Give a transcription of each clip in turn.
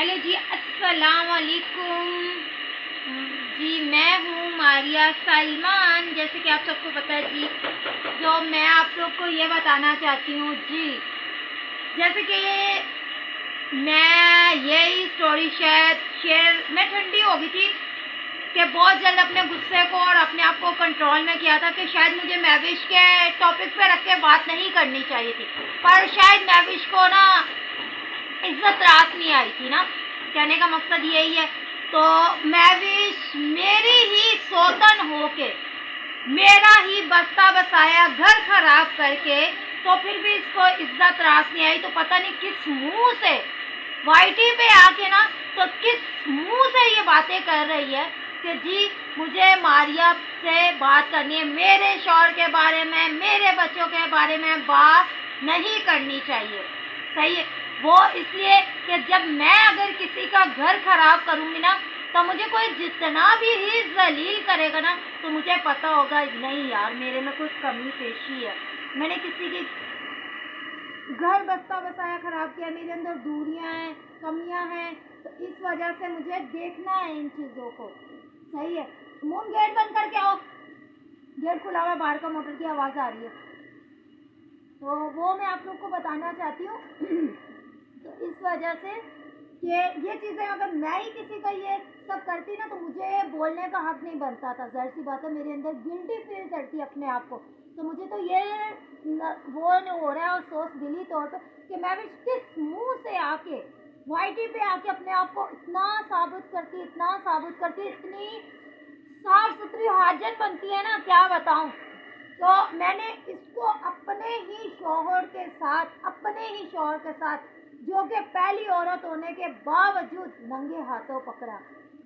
Hello जी, अस्सलाम वालेकुम। जी मैं हूँ मारिया सलमान। जैसे कि आप सबको पता है जी, जो मैं आप लोग को ये बताना चाहती हूँ जी, जैसे कि मैं यही स्टोरी मैं ठंडी हो गई थी कि बहुत जल्द अपने गुस्से को और अपने आप को कंट्रोल में किया था कि शायद मुझे महविश के टॉपिक पे रख के बात नहीं करनी चाहिए थी, पर शायद महविश को ना इज्जत रास नहीं आई थी ना। कहने का मकसद यही है। तो महविश मेरी ही सौतन होके, मेरा ही बसता बसाया घर खराब करके, तो फिर भी इसको इज्जत रास नहीं आई। तो पता नहीं किस मुंह से वाईटी पे आके ना, तो किस मुंह से ये बातें कर रही है कि जी मुझे मारिया से बात करनी है, मेरे शौहर के बारे में, मेरे बच्चों के बारे में बात नहीं करनी चाहिए। सही है वो, इसलिए कि जब मैं अगर किसी का घर खराब करूँगी ना, तो मुझे कोई जितना भी ही जलील करेगा ना, तो मुझे पता होगा नहीं यार, मेरे में कोई कमी पेशी है, मैंने किसी की घर बसता बसाया खराब किया, मेरे अंदर दूरियां हैं, कमियां हैं, तो इस वजह से मुझे देखना है इन चीज़ों को। सही है, मून गेट बंद करके आओ, गेट खुला हुआ, बाहर का मोटर की आवाज़ आ रही है, तो वो मैं आप लोग को बताना चाहती हूँ। तो इस वजह से कि ये चीज़ें अगर मैं ही किसी का ये सब करती ना, तो मुझे बोलने का हक नहीं बनता था। ज़ाहिर सी बात है, मेरे अंदर गिल्टी फील करती अपने आप को, तो मुझे तो ये वो हो रहा है अफसोस दिली तौर पे कि मैं भी किस मुंह से आके वाईटी पे आके अपने आप को इतना साबित करती, इतनी साफ सुथरी हाजन बनती है ना, क्या बताऊं। तो मैंने इसको अपने ही शौहर के साथ जो कि पहली औरत होने के बावजूद नंगे हाथों पकड़ा,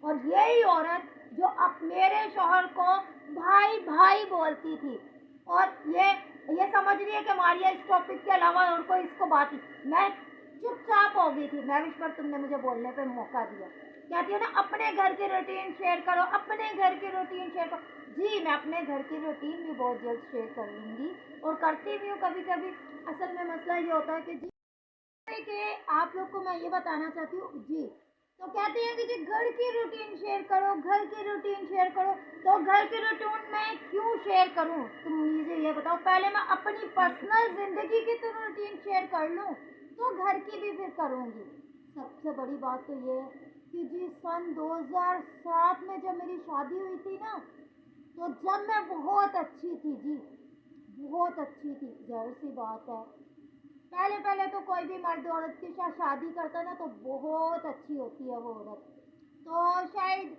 और यही औरत जो अब मेरे शौहर को भाई भाई बोलती थी, और ये समझ रही है कि मारिया इस टॉपिक के अलावा और कोई इसको बात नहीं। मैं चुपचाप हो गई थी, मैं विश पर तुमने मुझे बोलने पे मौका दिया। कहती हो ना अपने घर की रूटीन शेयर करो, जी मैं अपने घर की रूटीन भी बहुत जल्द शेयर कर लूँगी, और करती भी हूँ कभी कभी। असल में मसला ये होता है कि जी कि आप लोग को मैं ये बताना चाहती हूँ जी, तो कहते हैं कि जी घर की रूटीन शेयर करो, तो घर की रूटीन में क्यों शेयर करूँ, तुम मुझे ये बताओ। पहले मैं अपनी पर्सनल जिंदगी की तो रूटीन शेयर कर लूँ, तो घर की भी फिर करूँगी। सबसे बड़ी बात तो ये है कि जी सन 2007 में जब मेरी शादी हुई थी ना, तो जब मैं बहुत अच्छी थी जी, बहुत अच्छी थी। ज़ाहिर सी बात है, पहले पहले तो कोई भी मर्द औरत के साथ शादी करता है ना, तो बहुत अच्छी होती है वो औरत, तो शायद।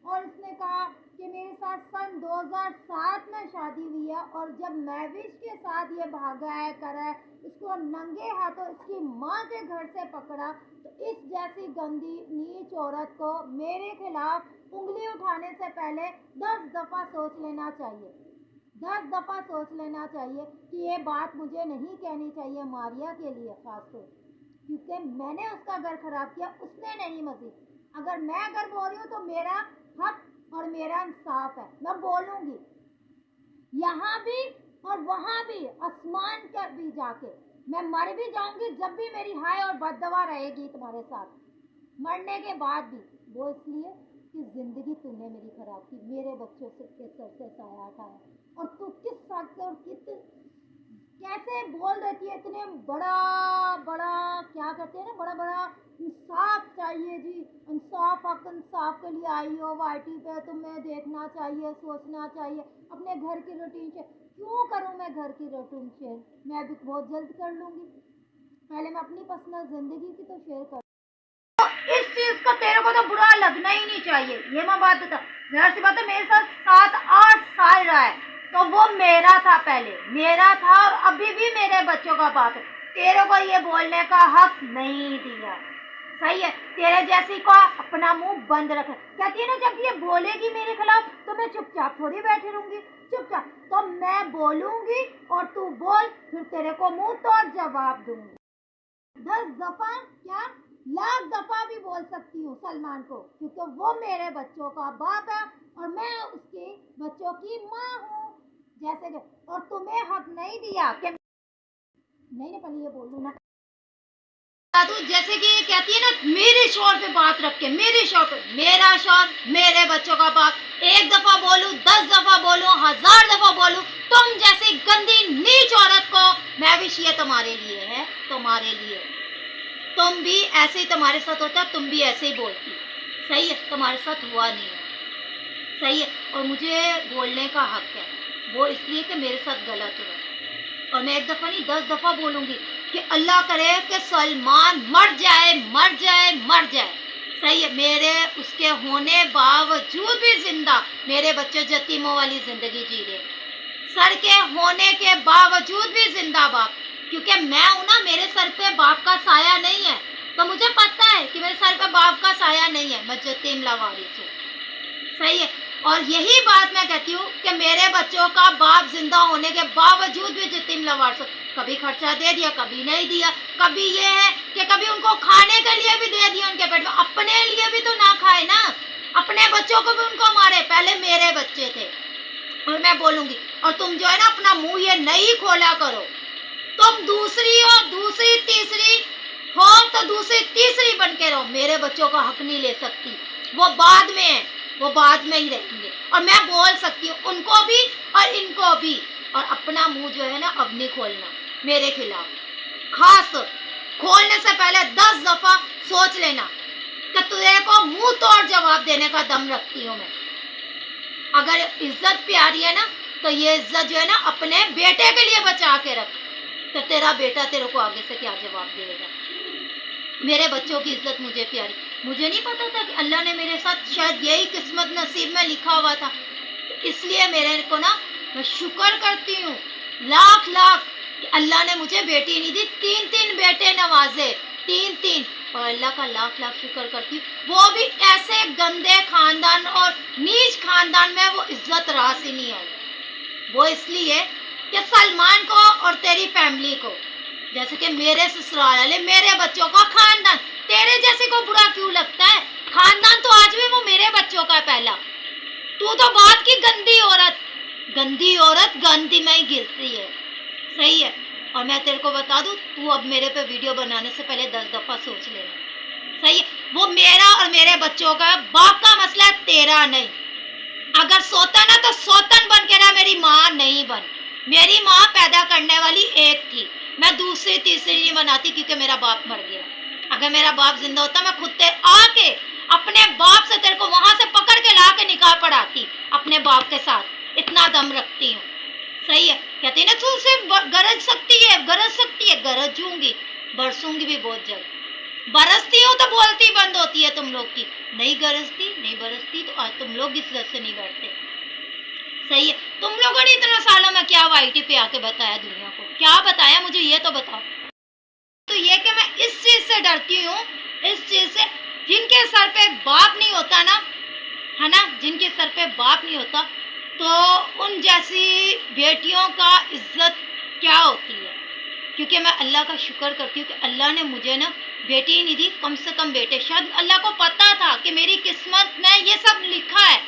और इसने कहा कि मेरे साथ सन 2007 में शादी हुई है, और जब महविश के साथ ये भागा है, करा है, इसको नंगे हाथों इसकी माँ के घर से पकड़ा, तो इस जैसी गंदी नीच औरत को मेरे खिलाफ उंगली उठाने से पहले 10 दफ़ा सोच लेना चाहिए, 10 दफ़ा सोच लेना चाहिए कि ये बात मुझे नहीं कहनी चाहिए मारिया के लिए खास तौर, क्योंकि मैंने उसका घर खराब किया, उसने नहीं। मजीद अगर मैं अगर बोल रही हूँ तो मेरा हक और मेरा इंसाफ है, मैं बोलूँगी यहाँ भी और वहाँ भी, आसमान पर भी जाके। मैं मर भी जाऊंगी जब भी मेरी हाय और बददुआ रहेगी तुम्हारे साथ, मरने के बाद भी। वो इसलिए कि जिंदगी तूने मेरी खराब की, मेरे बच्चों से के सर से साया हटाया, और तू किस हक से और कैसे बोल देती है। इतने बड़ा बड़ा क्या कहते हैं ना, बड़ा बड़ा इंसाफ चाहिए जी, इंसाफ हक इंसाफ के लिए आई हो वाईटी पे, तुम्हें देखना चाहिए, सोचना चाहिए अपने घर की रूटीन शेयर। क्यों करूं मैं घर की रूटीन शेयर, मैं भी बहुत जल्द कर लूंगी। पहले मैं अपनी पर्सनल जिंदगी की तो शेयर कर, इस चीज का तेरे को तो बुरा लगना ही नहीं चाहिए, ये मैं बात बता। ज़ाहिर सी बात है, मेरे साथ 7-8 साल रहा है, तो वो मेरा था, पहले मेरा था, और अभी भी मेरे बच्चों का बात है। तेरे को ये बोलने का हक नहीं दिया। सही है, तेरे जैसी को अपना मुंह बंद रख। कहती है ना, जब ये बोलेगी मेरे खिलाफ तो मैं चुपचाप थोड़ी बैठी रहूंगी, चुपचाप तो मैं बोलूंगी, और तू बोल, फिर तेरे को मुंह तोड़ जवाब दूंगी। 10 दफ़ा क्या, लाख दफ़ा भी बोल सकती हूँ सलमान को, क्योंकि वो मेरे बच्चों का बाप है और मैं उसके बच्चों की माँ हूँ। जैसे कि, और तुम्हें हक नहीं दिया कि नहीं, पहले ये बोल लूँ ना, جیسے کہ یہ کہتی ہے نا میرے شوہر پہ بات رکھ کے، میرے شوہر پہ، میرا شوہر میرے بچوں کا باپ، 1 دفعہ بولوں 10 دفعہ بولوں 1000 دفعہ بولوں، تم جیسی گندی نیچ عورت کو میں بھی یہ تمہارے لیے ہے، تمہارے لیے، تم بھی ایسے ہی تمہارے ساتھ ہوتا، تم بھی ایسے ہی بولتی، صحیح ہے، تمہارے ساتھ ہوا نہیں ہے، صحیح ہے، اور مجھے بولنے کا حق ہے، وہ اس لیے کہ میرے ساتھ غلط ہوا، اور میں 1 دفعہ نہیں 10 دفعہ بولوں گی کہ اللہ کرے کہ سلمان مر جائے مر جائے مر جائے، صحیح ہے، میرے اس کے ہونے باوجود بھی زندہ میرے بچے یتیموں والی زندگی جی رہے، سر کے ہونے کے باوجود بھی زندہ باپ، کیونکہ میں ہوں نا، میرے سر پہ باپ کا سایہ نہیں ہے، تو مجھے پتہ ہے کہ میرے سر پہ باپ کا سایہ نہیں ہے، میں یتیم لاوارث ہوں، صحیح ہے، اور یہی بات میں کہتی ہوں کہ میرے بچوں کا باپ زندہ ہونے کے باوجود بھی یتیم لاوارث ہوں، کبھی خرچہ دے دیا کبھی نہیں دیا، کبھی یہ ہے کہ کبھی ان کو کھانے کے لیے بھی دے دیا ان کے پیٹ میں، اپنے لیے بھی تو نہ کھائے نا، اپنے بچوں کو بھی ان کو مارے، پہلے میرے بچے تھے، اور میں بولوں گی، اور تم جو ہے نا اپنا منہ یہ نہیں کھولا کرو، تم دوسری اور دوسری تیسری ہو تو دوسری تیسری بن کے رہو، میرے بچوں کا حق نہیں لے سکتی، وہ بعد میں ہے، وہ بعد میں ہی رہیں گے، اور میں بول سکتی ہوں ان کو بھی اور ان کو بھی، اور اپنا منہ جو ہے نا اب نہیں کھولنا میرے خلاف، خاص کھولنے سے پہلے 10 دفعہ سوچ لینا کہ تجھے کو منہ توڑ جواب دینے کا دم رکھتی ہوں میں، اگر عزت پیاری ہے نا تو یہ عزت جو ہے نا اپنے بیٹے کے لیے بچا کے رکھ، کہ تیرا بیٹا تیرے کو آگے سے کیا جواب دے گا، میرے بچوں کی عزت مجھے پیاری، مجھے نہیں پتا تھا کہ اللہ نے میرے ساتھ شاید یہی قسمت نصیب میں لکھا ہوا تھا، اس لیے میرے کو نا میں شکر کرتی ہوں لاکھ لاکھ کہ اللہ نے مجھے بیٹی نہیں دی، 3 بیٹے نوازے، 3، اور اللہ کا لاکھ لاکھ شکر کرتی ہوں، وہ بھی ایسے گندے خاندان اور نیچ خاندان میں وہ عزت راس ہی نہیں آئی، وہ اس لیے کہ سلمان کو اور تیری فیملی کو، جیسے کہ میرے سسرال والے میرے بچوں کا خاندان، تیرے جیسے کو برا کیوں لگتا ہے، خاندان تو آج بھی وہ میرے بچوں کا ہے پہلا، تو بات کی گندی عورت گندی میں ہی گرتی ہے، صحیح ہے، اور میں تیرے کو بتا دوں تو اب میرے پہ ویڈیو بنانے سے پہلے 10 دفعہ سوچ لینا، صحیح ہے، وہ میرا اور میرے بچوں کا باپ کا مسئلہ ہے، تیرا نہیں، اگر سوتن ہے تو سوتن بن کے رہا، میری ماں نہیں بن، میری ماں پیدا کرنے والی ایک تھی، میں دوسری تیسری نہیں بناتی کیونکہ میرا باپ مر گیا، اگر میرا باپ زندہ ہوتا میں خود آ کے اپنے باپ سے تیرے کو وہاں سے پکڑ کے لا کے نکاح پڑھاتی اپنے باپ کے ساتھ، اتنا دم رکھتی ہوں، صحیح ہے، کہتی نا تو صرف گرج سکتی ہے، گرجوں گی، برسوں گی بھی بہت جلد، برستی ہوں تو بولتی بند ہوتی ہے تم لوگ کی، نہیں گرجتی نہیں برستی تو آج تم لوگ اس عزت سے نہیں بیٹھتے، صحیح ہے، تم لوگوں نے اتنا سالوں میں کیا وائی ٹی پہ آ کے بتایا دنیا کو، کیا بتایا مجھے یہ تو بتاؤ، تو یہ کہ میں اس چیز سے ڈرتی ہوں، اس چیز سے، جن کے سر پہ باپ نہیں ہوتا نا، ہے نا، جن کے سر پہ باپ نہیں ہوتا تو ان جیسی بیٹیوں کا عزت کیا ہوتی ہے، کیونکہ میں اللہ کا شکر کرتی ہوں کہ اللہ نے مجھے نا بیٹی ہی نہیں دی، کم سے کم بیٹے، شاید اللہ کو پتا تھا کہ میری قسمت میں یہ سب لکھا ہے،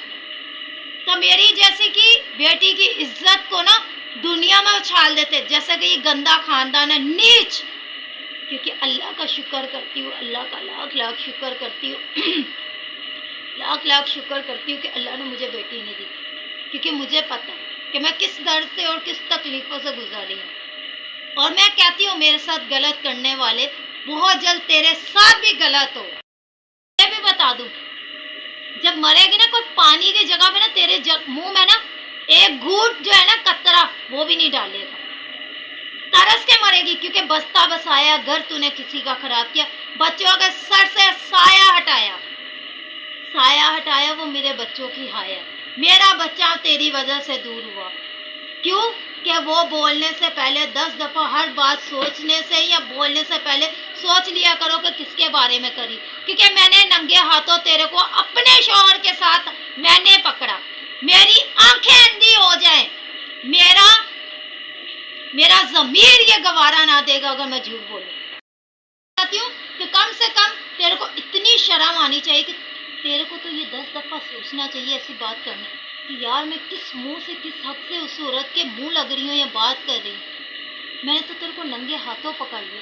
تو میری جیسے کہ بیٹی کی عزت کو نا دنیا میں اچھال دیتے، جیسا کہ یہ گندا خاندان ہے نیچ، کیونکہ اللہ کا شکر کرتی ہوں، اللہ کا لاکھ لاکھ شکر کرتی ہوں لاکھ لاکھ شکر کرتی ہوں کہ اللہ نے مجھے بیٹی نہیں دی، کیونکہ مجھے پتا ہے کہ میں کس درد سے اور کس تکلیفوں سے گزاری ہوں، اور میں کہتی ہوں میرے ساتھ غلط کرنے والے بہت جلد تیرے ساتھ بھی غلط ہو، میں بھی بتا دوں، جب مرے گی نا کوئی پانی کی جگہ پہ نا تیرے منہ میں نا ایک گھوٹ جو ہے نا قطرہ وہ بھی نہیں ڈالے گا، ترس کے مرے گی، کیونکہ بستہ بسایا گھر تو نے کسی کا خراب کیا، بچوں کے سر سے سایہ ہٹایا، وہ میرے بچوں کی حیا، میرا بچہ تیری وجہ سے دور ہوا، کیوں کہ وہ بولنے سے پہلے 10 دفعہ ہر بات سوچنے سے یا بولنے سے پہلے سوچ لیا کرو کہ کس کے بارے میں کری، کیونکہ میں نے ننگے ہاتھوں تیرے کو اپنے شوہر کے ساتھ میں نے پکڑا، میری آنکھیں اندھی ہو جائیں، میرا ضمیر یہ گوارا نہ دے گا اگر میں جھوٹ بولوں، چاہتی ہوں کہ کم سے کم تیرے کو اتنی شرم آنی چاہیے کہ تیرے کو تو یہ 10 دفعہ سوچنا چاہیے ایسی بات کرنے کہ یار میں کس منہ سے کس حق سے اس عورت کے منہ لگ رہی ہوں یا بات کر رہی ہوں، میں نے تو تیرے کو ننگے ہاتھوں پکڑ لیا،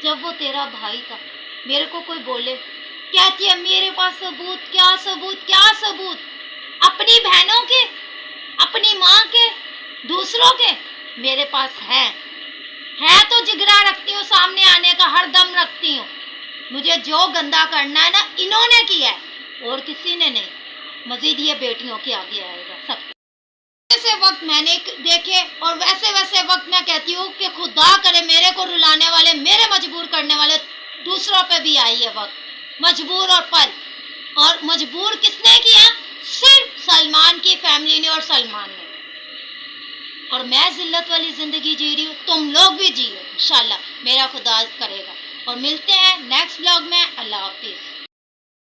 जब वो तेरा भाई था, मेरे को कोई बोले, कहती है मेरे पास सबूत, क्या सबूत, क्या सबूत, अपनी बहनों के, अपनी माँ के, दूसरों के, मेरे पास है तो जिगरा रखती हूँ, सामने आने का हर दम रखती हूँ। मुझे जो गंदा करना है ना, इन्होंने किया है और किसी ने नहीं, मजीद ये बेटियों के आगे आएगा सब। वैसे वक्त मैंने देखे और वैसे वैसे वक्त मैं कहती हूँ कि खुदा करे मेरे को रुलाने वाले, मेरे मजबूर करने वाले दूसरों पे भी आई है वक्त, मजबूर और पल। और मजबूर किसने किया? सिर्फ सलमान की फैमिली ने और सलमान ने। और मैं जिल्लत वाली जिंदगी जी रही हूँ, तुम लोग भी जियो इंशाल्लाह, मेरा खुदा करेगा। और मिलते हैं नेक्स्ट व्लॉग में। अल्लाह हाफिज।